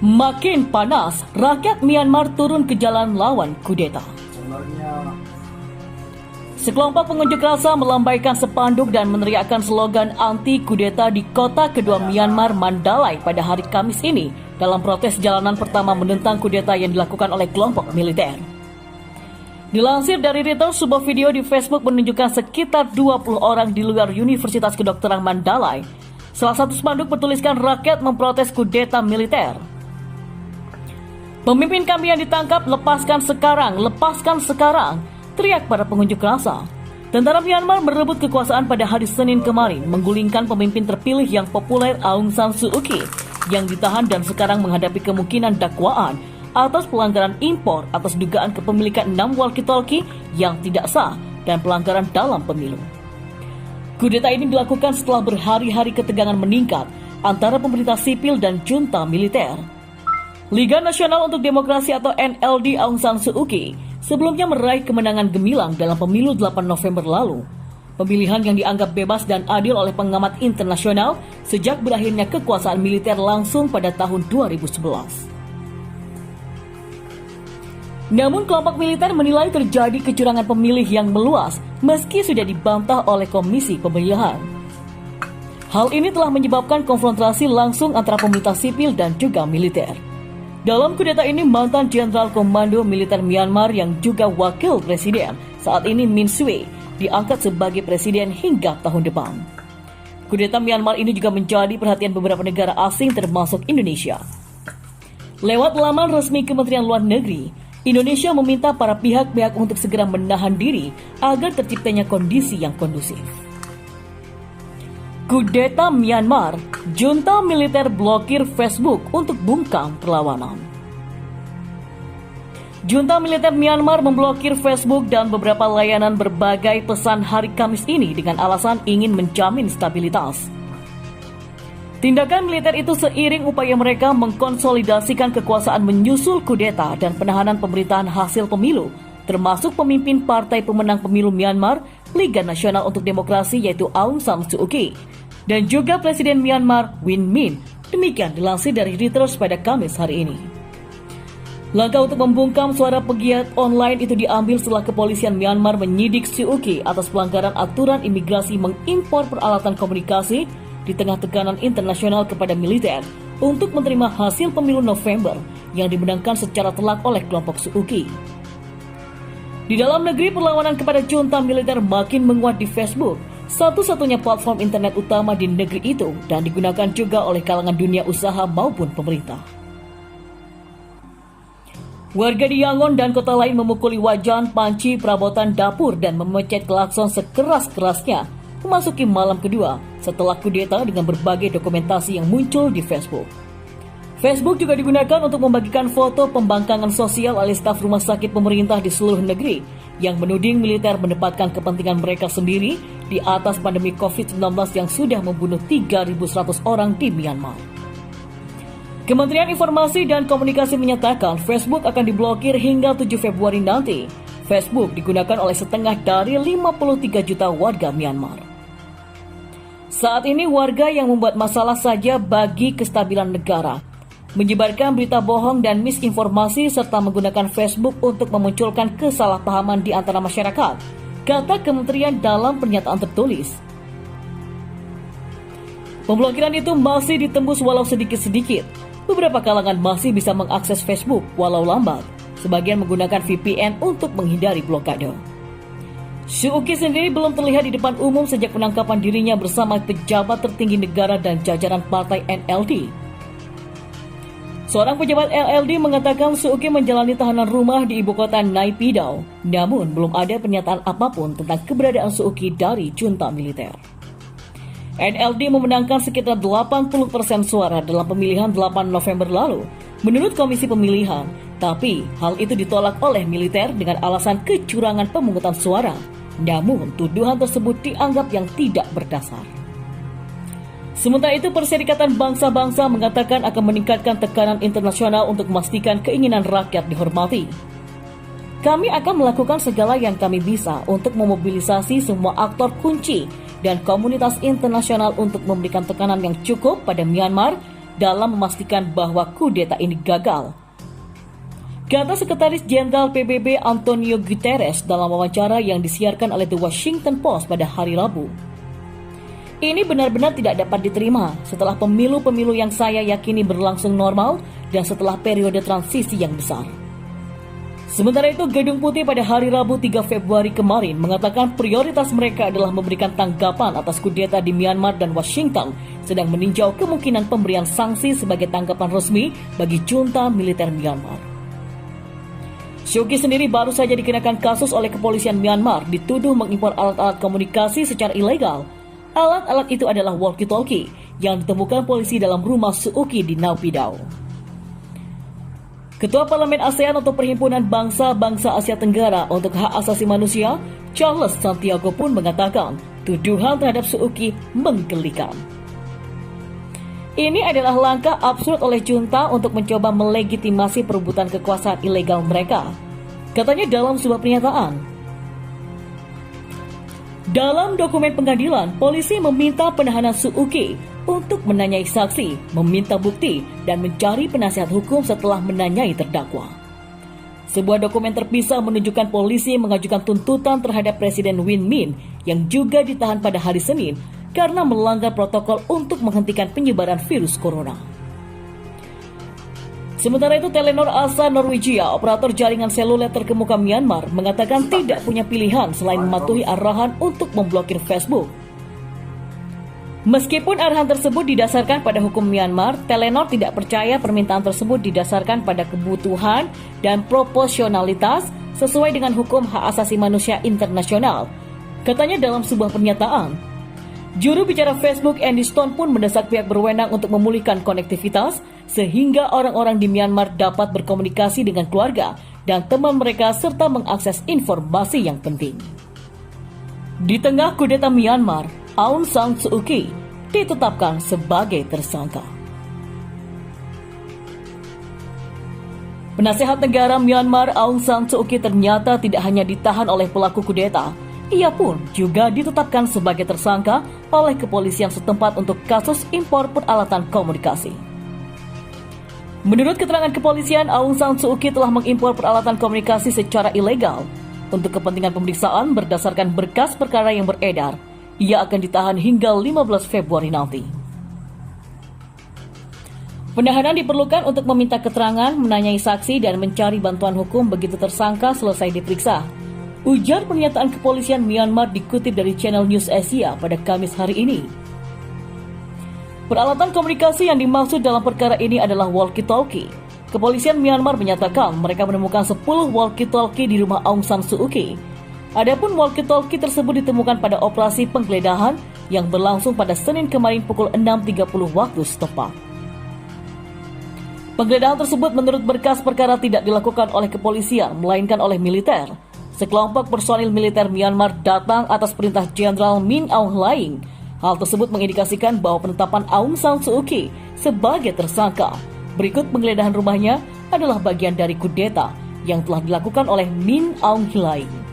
Makin panas, rakyat Myanmar turun ke jalan lawan kudeta. Sekelompok pengunjuk rasa melambaikan spanduk dan meneriakkan slogan anti kudeta di kota kedua Myanmar, Mandalay, pada hari Kamis ini dalam protes jalanan pertama menentang kudeta yang dilakukan oleh kelompok militer. Dilansir dari Reuters, sebuah video di Facebook menunjukkan sekitar 20 orang di luar Universitas Kedokteran Mandalay. Salah satu spanduk bertuliskan rakyat memprotes kudeta militer. Pemimpin kami yang ditangkap, lepaskan sekarang, teriak para pengunjuk rasa. Tentara Myanmar merebut kekuasaan pada hari Senin kemarin, menggulingkan pemimpin terpilih yang populer Aung San Suu Kyi yang ditahan dan sekarang menghadapi kemungkinan dakwaan atas pelanggaran impor atas dugaan kepemilikan 6 walkie-talkie yang tidak sah dan pelanggaran dalam pemilu. Kudeta ini dilakukan setelah berhari-hari ketegangan meningkat antara pemerintah sipil dan junta militer. Liga Nasional untuk Demokrasi atau NLD Aung San Suu Kyi sebelumnya meraih kemenangan gemilang dalam pemilu 8 November lalu. Pemilihan yang dianggap bebas dan adil oleh pengamat internasional sejak berakhirnya kekuasaan militer langsung pada tahun 2011. Namun kelompok militer menilai terjadi kecurangan pemilih yang meluas meski sudah dibantah oleh Komisi Pemilihan. Hal ini telah menyebabkan konfrontasi langsung antara pemerintah sipil dan juga militer. Dalam kudeta ini, mantan Jenderal Komando Militer Myanmar yang juga wakil presiden saat ini Min Swe diangkat sebagai presiden hingga tahun depan. Kudeta Myanmar ini juga menjadi perhatian beberapa negara asing termasuk Indonesia. Lewat laman resmi Kementerian Luar Negeri, Indonesia meminta para pihak-pihak untuk segera menahan diri agar terciptanya kondisi yang kondusif. Kudeta Myanmar, junta militer blokir Facebook untuk bungkam perlawanan. Junta militer Myanmar memblokir Facebook dan beberapa layanan berbagai pesan hari Kamis ini dengan alasan ingin menjamin stabilitas. Tindakan militer itu seiring upaya mereka mengkonsolidasikan kekuasaan menyusul kudeta dan penahanan pemerintahan hasil pemilu, termasuk pemimpin partai pemenang pemilu Myanmar, Liga Nasional untuk Demokrasi yaitu Aung San Suu Kyi, dan juga Presiden Myanmar Win Myint. Demikian dilansir dari Reuters pada Kamis hari ini. Langkah untuk membungkam suara pegiat online itu diambil setelah kepolisian Myanmar menyidik Suu Kyi atas pelanggaran aturan imigrasi mengimpor peralatan komunikasi di tengah tekanan internasional kepada militer untuk menerima hasil pemilu November yang dimenangkan secara telak oleh kelompok Suu Kyi. Di dalam negeri, perlawanan kepada junta militer makin menguat di Facebook, satu-satunya platform internet utama di negeri itu, dan digunakan juga oleh kalangan dunia usaha maupun pemerintah. Warga di Yangon dan kota lain memukuli wajan, panci, perabotan dapur dan memecet klakson sekeras-kerasnya memasuki malam kedua setelah kudeta dengan berbagai dokumentasi yang muncul di Facebook. Facebook juga digunakan untuk membagikan foto pembangkangan sosial oleh staf rumah sakit pemerintah di seluruh negeri yang menuding militer menempatkan kepentingan mereka sendiri di atas pandemi COVID-19 yang sudah membunuh 3.100 orang di Myanmar. Kementerian Informasi dan Komunikasi menyatakan Facebook akan diblokir hingga 7 Februari nanti. Facebook digunakan oleh setengah dari 53 juta warga Myanmar. Saat ini warga yang membuat masalah saja bagi kestabilan negara, menyebarkan berita bohong dan misinformasi serta menggunakan Facebook untuk memunculkan kesalahpahaman di antara masyarakat, kata Kementerian dalam pernyataan tertulis. Pemblokiran itu masih ditembus walau sedikit-sedikit. Beberapa kalangan masih bisa mengakses Facebook walau lambat. Sebagian menggunakan VPN untuk menghindari blokade. Suu Kyi sendiri belum terlihat di depan umum sejak penangkapan dirinya bersama pejabat tertinggi negara dan jajaran partai NLD. Seorang pejabat NLD mengatakan Suu Kyi menjalani tahanan rumah di ibu kota Naypyidaw, namun belum ada pernyataan apapun tentang keberadaan Suu Kyi dari junta militer. NLD memenangkan sekitar 80% suara dalam pemilihan 8 November lalu, menurut Komisi Pemilihan, tapi hal itu ditolak oleh militer dengan alasan kecurangan pemungutan suara. Namun, tuduhan tersebut dianggap yang tidak berdasar. Sementara itu, Perserikatan Bangsa-Bangsa mengatakan akan meningkatkan tekanan internasional untuk memastikan keinginan rakyat dihormati. Kami akan melakukan segala yang kami bisa untuk memobilisasi semua aktor kunci dan komunitas internasional untuk memberikan tekanan yang cukup pada Myanmar dalam memastikan bahwa kudeta ini gagal. Kata Sekretaris Jenderal PBB Antonio Guterres dalam wawancara yang disiarkan oleh The Washington Post pada hari Rabu. Ini benar-benar tidak dapat diterima setelah pemilu-pemilu yang saya yakini berlangsung normal dan setelah periode transisi yang besar. Sementara itu, Gedung Putih pada hari Rabu 3 Februari kemarin mengatakan prioritas mereka adalah memberikan tanggapan atas kudeta di Myanmar dan Washington sedang meninjau kemungkinan pemberian sanksi sebagai tanggapan resmi bagi junta militer Myanmar. Suu Kyi sendiri baru saja dikenakan kasus oleh kepolisian Myanmar dituduh mengimpor alat-alat komunikasi secara ilegal. Alat-alat itu adalah walkie-talkie yang ditemukan polisi dalam rumah Suu Kyi di Naypyidaw. Ketua Parlemen ASEAN atau Perhimpunan Bangsa-Bangsa Asia Tenggara untuk Hak Asasi Manusia, Charles Santiago pun mengatakan tuduhan terhadap Suu Kyi menggelikan. Ini adalah langkah absurd oleh junta untuk mencoba melegitimasi perebutan kekuasaan ilegal mereka, katanya dalam sebuah pernyataan. Dalam dokumen pengadilan, polisi meminta penahanan Suu Kyi untuk menanyai saksi, meminta bukti, dan mencari penasihat hukum setelah menanyai terdakwa. Sebuah dokumen terpisah menunjukkan polisi mengajukan tuntutan terhadap Presiden Win Myint yang juga ditahan pada hari Senin karena melanggar protokol untuk menghentikan penyebaran virus corona. Sementara itu, Telenor Asa Norwegia, operator jaringan seluler terkemuka Myanmar, mengatakan tidak punya pilihan selain mematuhi arahan untuk memblokir Facebook. Meskipun arahan tersebut didasarkan pada hukum Myanmar, Telenor tidak percaya permintaan tersebut didasarkan pada kebutuhan dan proporsionalitas sesuai dengan hukum hak asasi manusia internasional, katanya dalam sebuah pernyataan. Juru bicara Facebook Andy Stone pun mendesak pihak berwenang untuk memulihkan konektivitas sehingga orang-orang di Myanmar dapat berkomunikasi dengan keluarga dan teman mereka serta mengakses informasi yang penting. Di tengah kudeta Myanmar, Aung San Suu Kyi ditetapkan sebagai tersangka. Penasehat negara Myanmar Aung San Suu Kyi ternyata tidak hanya ditahan oleh pelaku kudeta, ia pun juga ditetapkan sebagai tersangka oleh kepolisian setempat untuk kasus impor peralatan komunikasi. Menurut keterangan kepolisian, Aung San Suu Kyi telah mengimpor peralatan komunikasi secara ilegal. Untuk kepentingan pemeriksaan berdasarkan berkas perkara yang beredar, ia akan ditahan hingga 15 Februari nanti. Penahanan diperlukan untuk meminta keterangan, menanyai saksi, dan mencari bantuan hukum begitu tersangka selesai diperiksa. Ujar pernyataan kepolisian Myanmar dikutip dari Channel News Asia pada Kamis hari ini. Peralatan komunikasi yang dimaksud dalam perkara ini adalah walkie-talkie. Kepolisian Myanmar menyatakan mereka menemukan 10 walkie-talkie di rumah Aung San Suu Kyi. Adapun walkie-talkie tersebut ditemukan pada operasi penggeledahan yang berlangsung pada Senin kemarin pukul 6.30 waktu setempat. Penggeledahan tersebut menurut berkas perkara tidak dilakukan oleh kepolisian, melainkan oleh militer. Sekelompok personil militer Myanmar datang atas perintah Jenderal Min Aung Hlaing. Hal tersebut mengindikasikan bahwa penetapan Aung San Suu Kyi sebagai tersangka berikut penggeledahan rumahnya adalah bagian dari kudeta yang telah dilakukan oleh Min Aung Hlaing.